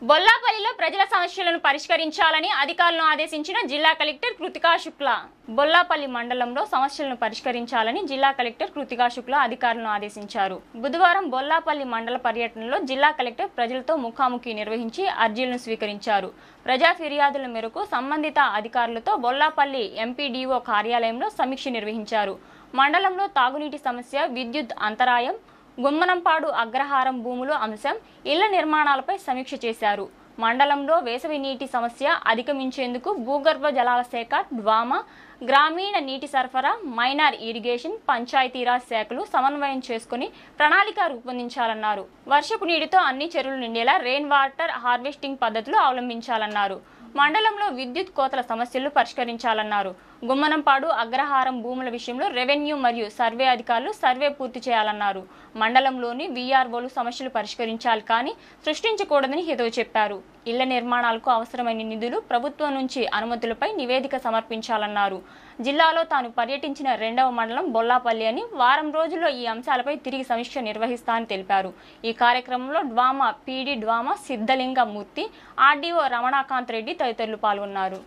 బొల్లాపల్లిలో ప్రజల సమస్యలను పరిష్కరించాలని అధికారులను ఆదేశించిన జిల్లా కలెక్టర్ కృతికా శుక్లా. బొల్లాపల్లి మండలంలో సమస్యలను పరిష్కరించాలని జిల్లా కలెక్టర్ కృతికా శుక్లా అధికారులను ఆదేశించారు. బుధవారం బొల్లాపల్లి మండల పర్యటనలో జిల్లా కలెక్టర్ ప్రజలతో ముఖాముఖి నిర్వహించి అర్జీలను స్వీకరించారు. ప్రజా ఫిర్యాదుల మేరకు సంబంధిత అధికారులతో బొల్లాపల్లి ఎంపీడీఓ కార్యాలయంలో సమీక్ష నిర్వహించారు. మండలంలో తాగునీటి సమస్య, విద్యుత్ అంతరాయం, గుమ్మనంపాడు అగ్రహారం భూములు అంశం, ఇళ్ల నిర్మాణాలపై సమీక్ష చేశారు. మండలంలో వేసవి నీటి సమస్య అధిగమించేందుకు భూగర్భ జలాల శాఖ, డ్వామా, గ్రామీణ నీటి సరఫరా, మైనార్ ఇరిగేషన్, పంచాయతీరాజ్ శాఖలు సమన్వయం చేసుకుని ప్రణాళిక రూపొందించాలన్నారు. వర్షపు నీటితో అన్ని చెరువులు నిండేలా రెయిన్ వాటర్ హార్వెస్టింగ్ పద్ధతులు అవలంబించాలన్నారు. మండలంలో విద్యుత్ కోతల సమస్యలు పరిష్కరించాలన్నారు. గుమ్మనంపాడు అగ్రహారం భూముల విషయంలో రెవెన్యూ మరియు సర్వే అధికారులు సర్వే పూర్తి చేయాలన్నారు. మండలంలోని వీఆర్ఓలు సమస్యలు పరిష్కరించాలి కానీ సృష్టించకూడదని హితవు చెప్పారు. ఇళ్ల నిర్మాణాలకు అవసరమైన నిధులు, ప్రభుత్వం నుంచి అనుమతులపై నివేదిక సమర్పించాలన్నారు. జిల్లాలో తాను పర్యటించిన 2వ మండలం బొల్లాపల్లి అని, వారం రోజుల్లో ఈ అంశాలపై తిరిగి సమీక్ష నిర్వహిస్తానని తెలిపారు. ఈ కార్యక్రమంలో డ్వామా పీడీ డ్వామా సిద్ధలింగ మూర్తి, ఆర్డీఓ రమణాకాంత్ రెడ్డి తదితరులు పాల్గొన్నారు.